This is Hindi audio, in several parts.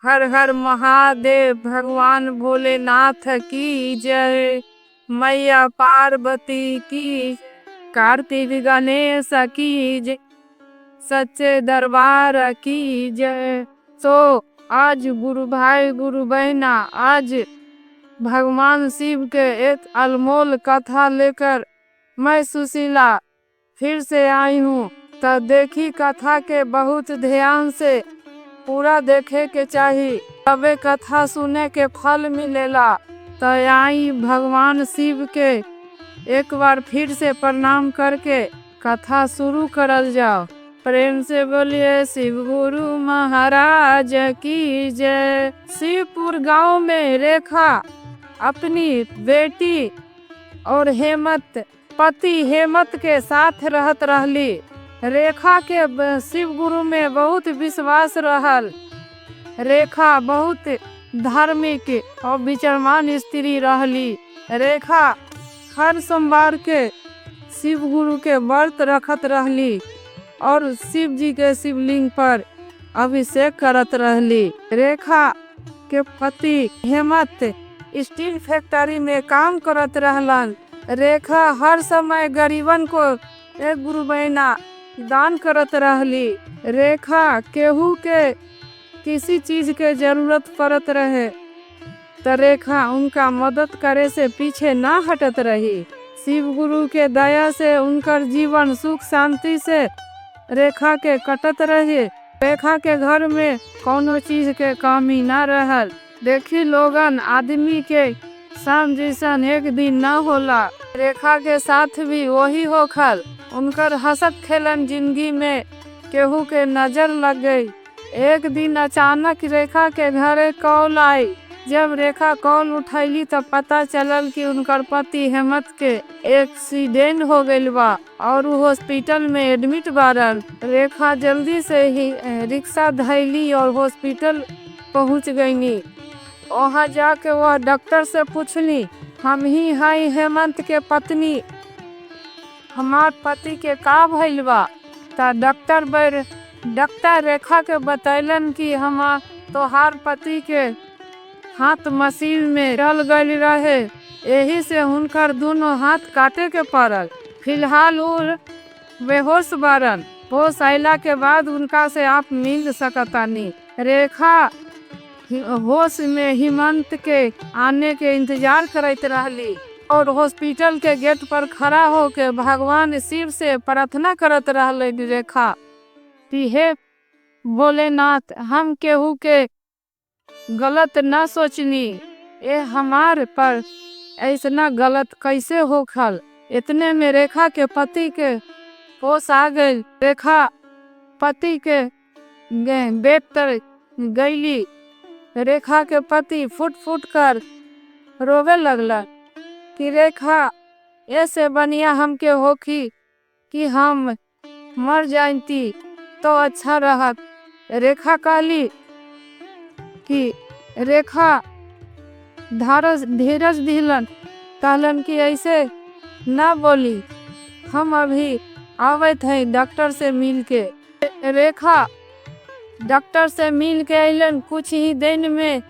हर हर महादेव। भगवान भोलेनाथ की जय। मैया पार्वती की। कार्तिक गणेश की जय। सच्चे दरबार की जय। तो आज गुरु भाई गुरु बहना, आज भगवान शिव के एक अनमोल कथा लेकर मैं सुशीला फिर से आई हूँ। तो देखी कथा के बहुत ध्यान से पूरा देखे के चाहिए, तबे कथा सुने के फल मिलेला। तो आई भगवान शिव के एक बार फिर से प्रणाम करके कथा शुरू करल जाओ। प्रेम से बोलिए शिव गुरु महाराज की जय। शिवपुर गांव में रेखा अपनी बेटी और हेमंत पति हेमंत के साथ रहत रहली। रेखा के शिव गुरु में बहुत विश्वास रहल। रेखा बहुत धार्मिक और विचारमान स्त्री रहली। रेखा हर सोमवार के शिव गुरु के व्रत रखत रहली और शिव जी के शिवलिंग पर अभिषेक करत रहली। रेखा के पति हेमंत स्टील फैक्ट्री में काम करत रहलन। रेखा हर समय गरीबन को एक गुरु बहना दान करत रहली। रेखा केहू के किसी चीज के जरूरत पड़त रहे तो रेखा उनका मदद करे से पीछे ना हटत रही। शिव गुरु के दया से उनकर जीवन सुख शांति से रेखा के कटत रहे। रेखा के घर में कोनो चीज के कमी ना रहल। देखी लोगन आदमी के शाम जैसन एक दिन ना होला, रेखा के साथ भी वही होखल। उनकर हंसत खेलन जिंदगी में केहू के नजर लग गई। एक दिन अचानक रेखा के घरे कॉल आई। जब रेखा कॉल उठैली तब पता चलल कि उनकर पति हेमंत के एक्सीडेंट हो गइल बा और वो हॉस्पिटल में एडमिट बारन। रेखा जल्दी से ही रिक्शा धैली और हॉस्पिटल पहुंच गईनी। वहाँ जाके वह डॉक्टर से पूछली, हम ही हैं हेमंत के पत्नी, हमार पति के का भइल बा? ता डॉक्टर रेखा के बतैलन कि हमार तोहार पति के हाथ मशीन में डल गई रहे, यही से उनकर दोनों हाथ काटे के पड़ल। फिलहाल वो बेहोश बारन। होश आइला के बाद उनका से आप मिल सकतानी। रेखा होश में हेमंत के आने के इंतजार करते रहली और हॉस्पिटल के गेट पर खड़ा होके भगवान शिव से प्रार्थना करत रहले। रेखा कि हे भोलेनाथ, हम केहू के गलत ना सोचनी, ये हमार पर ऐसा गलत कैसे होखल। इतने में रेखा के पति के होश आ गई। रेखा पति के बेड पर गईली। रेखा के पति फुट फुट कर रोवे लगला कि रेखा, ऐसे बनिया हमके होखी कि हम मर जाती तो अच्छा रहत। रेखा कहली कि रेखा धीरज दिलन, कहलन कि ऐसे ना बोली, हम अभी आवत हैं डॉक्टर से मिल के। रेखा डॉक्टर से मिल के अलन। कुछ ही दिन में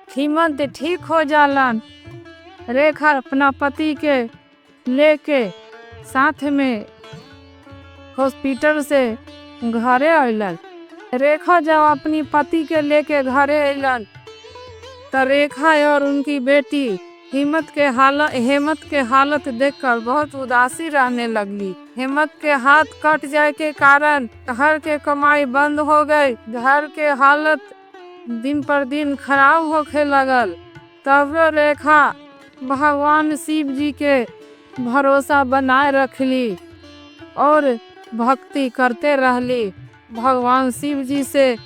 हेमंत ठीक हो जालन। रेखा अपना पति के लेके साथ में हॉस्पिटल से घरे अलन। रेखा जब अपनी पति के लेके घरे अलन तो रेखा और उनकी बेटी हेमंत के हालत देखकर बहुत उदासी रहने लगली। हेमंत के हाथ कट जाए के कारण घर के कमाई बंद हो गई। घर के हालत दिन पर दिन खराब होखे लगल। तब रेखा भगवान शिव जी के भरोसा बनाए रखली और भक्ति करते रहली। भगवान शिव जी से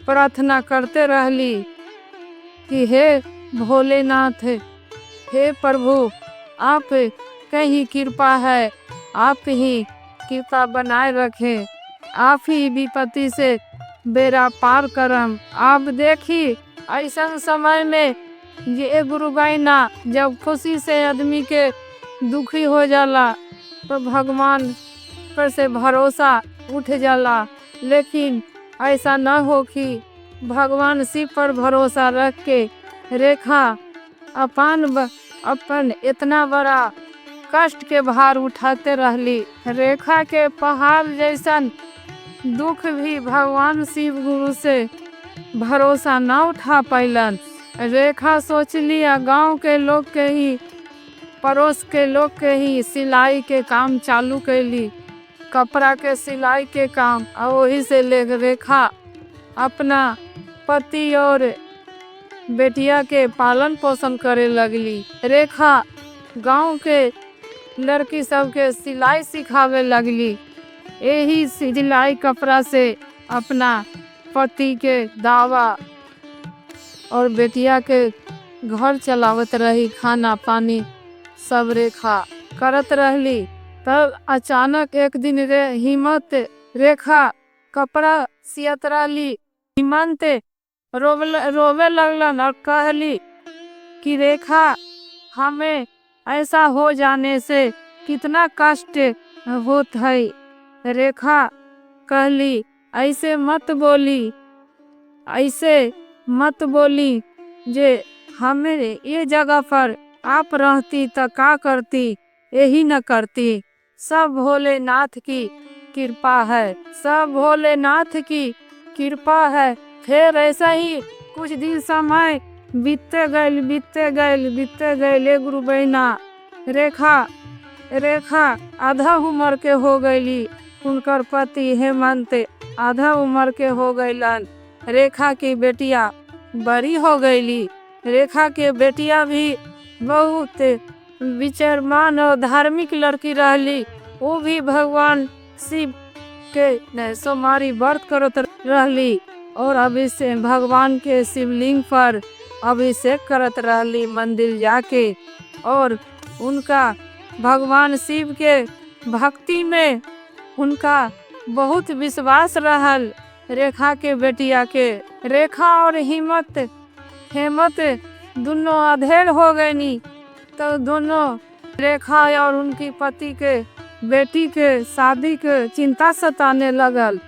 प्रार्थना करते रहली कि हे भोलेनाथ, हे प्रभु, आप कहीं कृपा है, आप ही कृपा बनाए रखें, आप ही विपत्ति से बेड़ा पार करम। आप देखी ऐसा समय में ये गुरु बहना जब खुशी से आदमी के दुखी हो जाला तो भगवान पर से भरोसा उठ जाला। लेकिन ऐसा न हो कि भगवान शिव पर भरोसा रख के रेखा अपन इतना बड़ा कष्ट के भार उठाते रहली। रेखा के पहाड़ जैसन दुख भी भगवान शिव गुरु से भरोसा न उठा पैलन। रेखा सोच लिया गांव के लोग के ही, पड़ोस के लोग के ही सिलाई के काम चालू कैली, कपड़ा के सिलाई के काम। और वही से ले रेखा अपना पति और बेटिया के पालन पोषण करे लगली। रेखा गांव के लड़की सब के सिलाई सिखावे लगली। यही सिलाई कपड़ा से अपना पति के दावा और बेटिया के घर चलावत रही, खाना पानी सब रेखा करत रहली। तब अचानक एक दिन हिम्मत रेखा कपड़ा सियत रहली। हिम्मत रोवे लगलन और कहली कि रेखा हमें ऐसा हो जाने से कितना कष्ट होत है। रेखा कहली ऐसे मत बोली जे हमें ये जगह पर आप रहती तो का करती, यही न करती। सब भोलेनाथ की कृपा है, सब भोलेनाथ की कृपा है। फिर ऐसा ही कुछ दिन समय बीतते गए गुरु बहना। रेखा आधा उम्र के हो गईली। उनकर पति हेमंत आधा उम्र के हो गईलन। रेखा की बेटिया बड़ी हो गईली। रेखा के बेटिया भी बहुत विचारमान और धार्मिक लड़की रहली। वो भी भगवान शिव के सोमवारी व्रत करत रहली और अभिषेक भगवान के शिवलिंग पर अभिषेक करत रहली मंदिर जाके। और उनका भगवान शिव के भक्ति में उनका बहुत विश्वास रहल। रेखा के बेटिया के रेखा और हिम्मत दोनों अधेड़ हो गईनी। तो दोनों रेखा और उनकी पति के बेटी के शादी के चिंता सताने लगल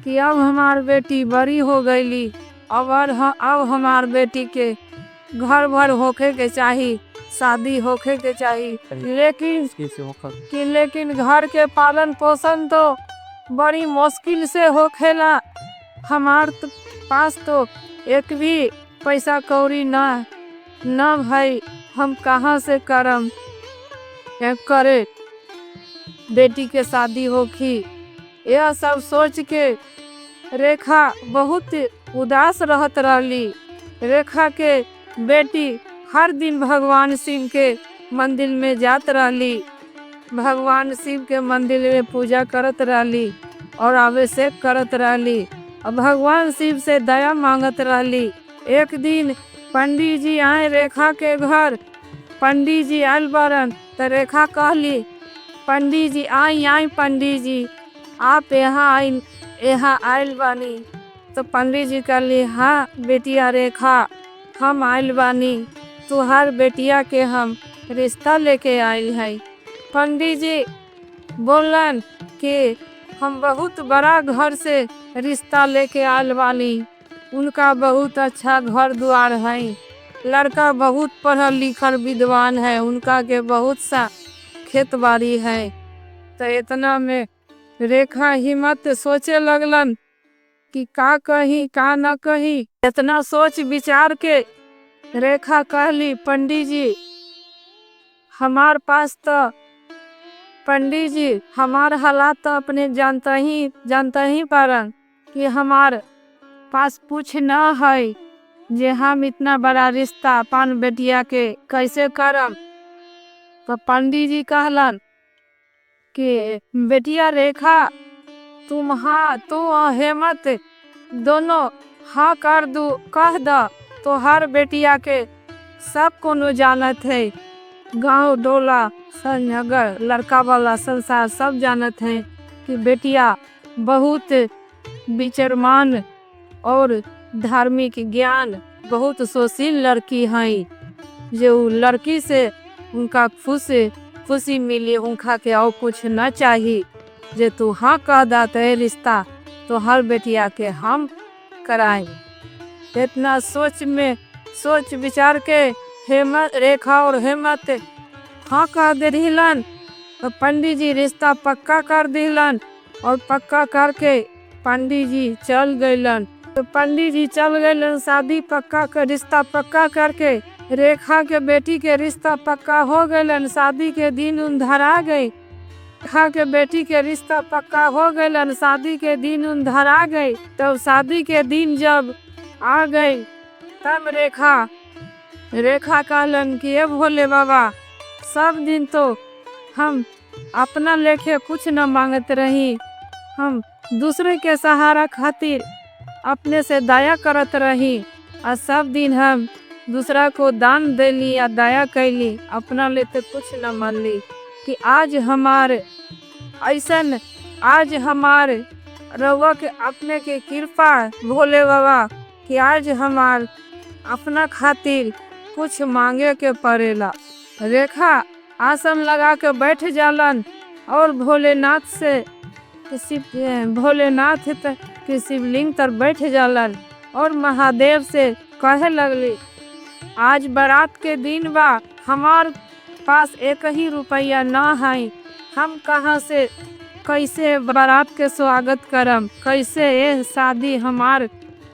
कि अब हमार बेटी बड़ी हो गईली, अब हमार बेटी के घर भर होके के चाहिए, शादी होके के चाहिए। लेकिन घर के पालन पोषण तो बड़ी मुश्किल से होखेला। हमार पास तो एक भी पैसा कौड़ी न भाई, हम कहाँ से करम करे बेटी के शादी होखी। यह सब सोच के रेखा बहुत उदास रहत रहली। रेखा के बेटी हर दिन भगवान शिव के मंदिर में जात रहली, भगवान शिव के मंदिर में पूजा करत रहली और अभिषेक करत रहली और भगवान शिव से दया मांगत रहली। एक दिन पंडित जी आए रेखा के घर। पंडित जी आयल बरन तो रेखा कहली पंडित जी आई पंडित जी आप यहाँ आयल बानी। तो पंडित जी कहली हाँ बेटिया रेखा हम आयल बानी, तुहार बेटिया के हम रिश्ता लेके आयल है। पंडित जी बोलन कि हम बहुत बड़ा घर से रिश्ता लेके आयल बानी, उनका बहुत अच्छा घर द्वार है, लड़का बहुत पढ़ल लिखल विद्वान है, उनका के बहुत सा खेत बाड़ी है। तो इतना में रेखा हिम्मत सोचे लगलन कि का कही का न कही। इतना सोच विचार के रेखा कहली पंडित जी हमार पास तो पंडित जी हमार हालात तो अपने जानता ही पारन कि हमार पास कुछ न है जे हम इतना बड़ा रिश्ता अपन बेटिया के कैसे करम। तो पंडित जी कहलन कि बेटिया रेखा तू हेमंत दोनों हाँ कर दू कह द तो हर बेटिया के सब कोनो जानत है, गांव डोला नगर लड़का वाला संसार सब जानत है कि बेटिया बहुत विचारमान और धार्मिक ज्ञान बहुत सुशील लड़की है। जो लड़की से उनका खुशी मिली, उनका के और कुछ न चाहिए। जे तू हाँ कह दाते रिश्ता तो हर बेटिया के हम कराएं। इतना सोच विचार के हेमत रेखा और हेमत हाँ कह दिलन। तो पंडित जी रिश्ता पक्का कर दिलन और पक्का करके पंडित जी चल गइलन। तो पंडित जी चल गइलन, शादी पक्का कर रिश्ता पक्का करके रेखा के बेटी के रिश्ता पक्का हो गइलन। शादी के दिन उन धरा गई। रेखा के बेटी के रिश्ता पक्का हो गइलन, शादी के दिन उन धरा गई। तब शादी के दिन जब आ गई तब रेखा कहलन कि ये भोले बाबा, सब दिन तो हम अपना लेखे कुछ न मांगत रही, हम दूसरे के सहारा खातिर अपने से दया करत रही। और सब दिन हम दूसरा को दान देली या दया कैली, अपना लेते कुछ न मानली। कि आज हमार रउआ के अपने के कृपा भोले बाबा कि आज हमार अपना खातिर कुछ मांगे के पड़ेला। रेखा आसन लगा के बैठ जालन और भोलेनाथ के शिवलिंग तर बैठ जालन और महादेव से कहे लगली, आज बारात के दिन बा, हमार पास एक ही रुपया ना है, हम कहाँ से कैसे बारात के स्वागत करम, कैसे ये शादी हमार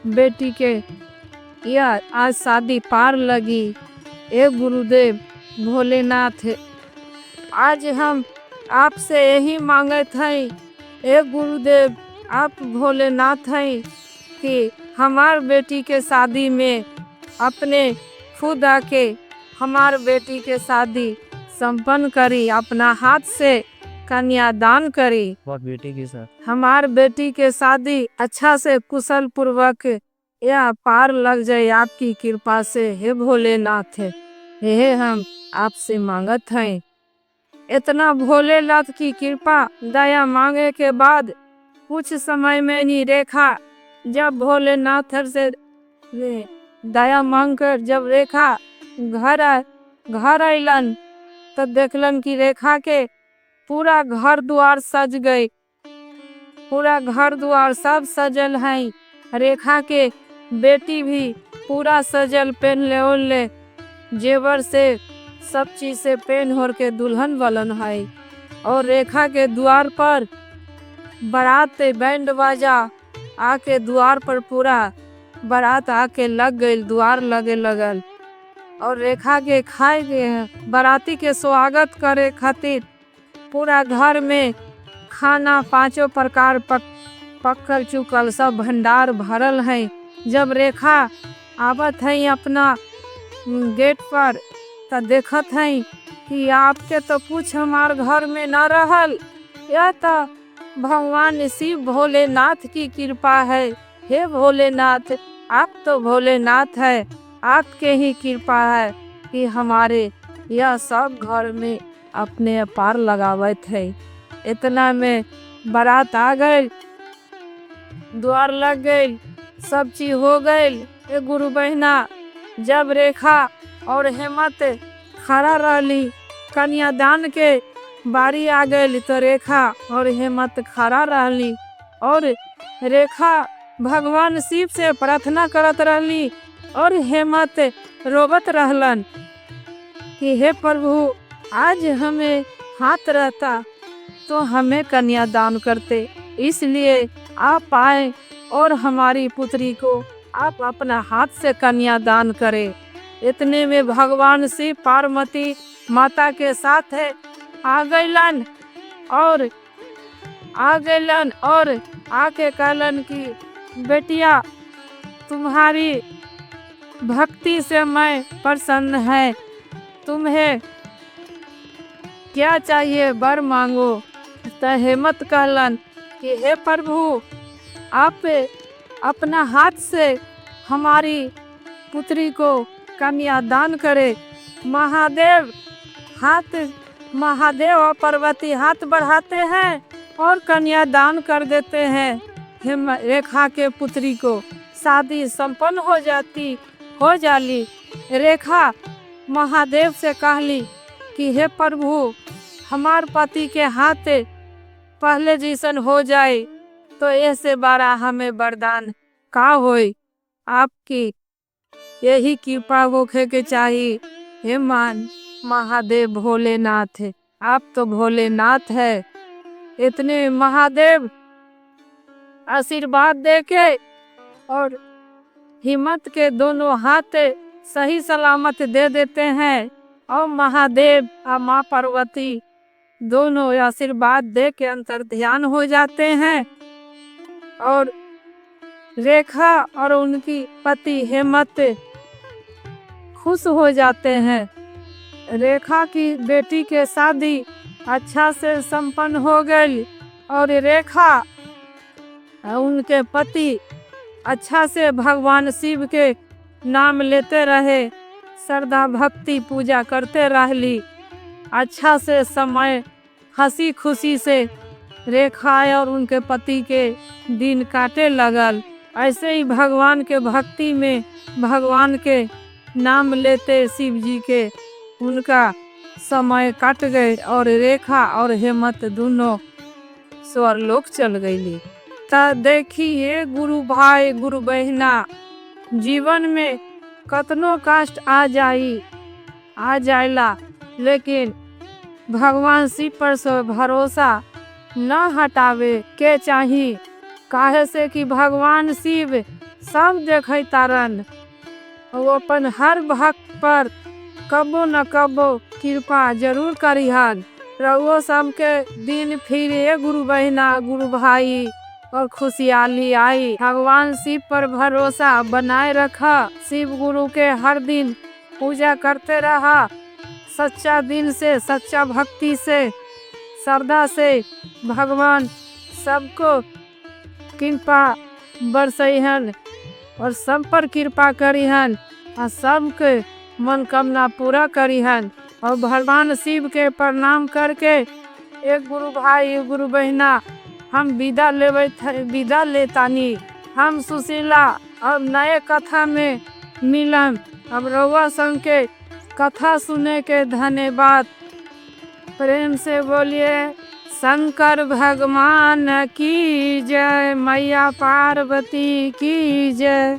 बेटी के या आज शादी पार लगी। ए गुरुदेव भोलेनाथ, आज हम आपसे यही मांगत हैं, ए गुरुदेव आप भोलेनाथ हैं कि हमार बेटी के शादी में अपने खुद आके हमार बेटी के शादी संपन्न करी, अपना हाथ से कन्यादान करी। बेटी के साथ हमार बेटी के शादी अच्छा से कुशल पूर्वक या पार लग जाए आपकी कृपा से। हे भोलेनाथ, हे हम आपसे मांगत हैं। इतना भोलेनाथ की कृपा दया मांगे के बाद कुछ समय में ही रेखा जब भोलेनाथ से दया मांगकर जब रेखा घर अलन तो देखलन कि रेखा के पूरा घर द्वार सज गई। पूरा घर द्वार सब सजल है। रेखा के बेटी भी पूरा सजल पहन ले जेवर से सब चीज से पहन होर के दुल्हन बनन है। और रेखा के द्वार पर बारात बैंड बाजा आके द्वार पर पूरा बारात आके लग गई, द्वार लगे लगल। और रेखा के खाए के बाराती के स्वागत करे खातिर पूरा घर में खाना पांचों प्रकार पकल चुकल, सब भंडार भरल है। जब रेखा आवत है अपना गेट पर तो देखत है कि आपके तो कुछ हमार घर में न रहल, यह तो भगवान शिव भोलेनाथ की कृपा है। हे भोलेनाथ, आप तो भोलेनाथ है, आपके ही कृपा है कि हमारे यह सब घर में अपने पार लगावत है। इतना में बारात आ गई, द्वार लग गई, सब चीज हो गई। गुरु बहना जब रेखा और हेमत खड़ा रहली, कन्यादान के बारी आ गई तो रेखा और हेमत खड़ा रहली और रेखा भगवान शिव से प्रार्थना करत रहली और हेमत रोबत रहलन कि हे प्रभु, आज हमें हाथ रहता तो हमें कन्यादान करते, इसलिए आप आए और हमारी पुत्री को आप अपना हाथ से कन्यादान करें। इतने में भगवान शिव पार्वती माता के साथ है आ गइलन और आके कहलन कि बेटिया, तुम्हारी भक्ति से मैं प्रसन्न है, तुम्हें क्या चाहिए वर मांगो। तो हेमत कहलन कि हे प्रभु, आप अपना हाथ से हमारी पुत्री को कन्यादान करे। महादेव और पार्वती हाथ बढ़ाते हैं और कन्यादान कर देते हैं। रेखा के पुत्री को शादी संपन्न हो जाली। रेखा महादेव से कहली कि हे प्रभु, हमार पति के हाथ पहले जैसन हो जाए तो ऐसे बड़ा हमें वरदान का होई। आपकी यही कृपा होखे के चाहिए। हे मान महादेव भोलेनाथ, आप तो भोलेनाथ है। इतने महादेव आशीर्वाद देके और हिम्मत के दोनों हाथ सही सलामत दे देते हैं। और महादेव और माँ पार्वती दोनों आशीर्वाद दे के अंतर ध्यान हो जाते हैं। और रेखा और उनकी पति हेमंत खुश हो जाते हैं। रेखा की बेटी के शादी अच्छा से संपन्न हो गई और रेखा उनके पति अच्छा से भगवान शिव के नाम लेते रहे, श्रद्धा भक्ति पूजा करते रहली। अच्छा से समय हंसी खुशी से रेखा और उनके पति के दिन काटे लगल। ऐसे ही भगवान के भक्ति में भगवान के नाम लेते शिव जी के उनका समय कट गए और रेखा और हेमंत दोनों स्वर्गलोक चल गई। ता देखिए गुरु भाई गुरु बहना, जीवन में कतनो कष्ट आ जाइला, लेकिन भगवान शिव पर से भरोसा न हटावे के चाहिए। काहे से कि भगवान शिव सब देखे तारन, वो अपन हर भक्त पर कबो न कबो कृपा जरूर करिहन। रउओ सबके दिन फिर गुरु बहना गुरु भाई और खुशहाली आई। भगवान शिव पर भरोसा बनाए रखा, शिव गुरु के हर दिन पूजा करते रहा, सच्चा दिल से सच्चा भक्ति से श्रद्धा से। भगवान सबको कृपा बरसइहन और सब पर कृपा करिहन और सबके मनोकामना पूरा करिहन। और भगवान शिव के प्रणाम करके एक गुरु भाई गुरु बहना हम विदा लेतानी। हम सुशीला अब नए कथा में मिलन। अब रउआ संग के कथा सुने के धन्यवाद। प्रेम से बोलिए शंकर भगवान की जय, मैया पार्वती की जय।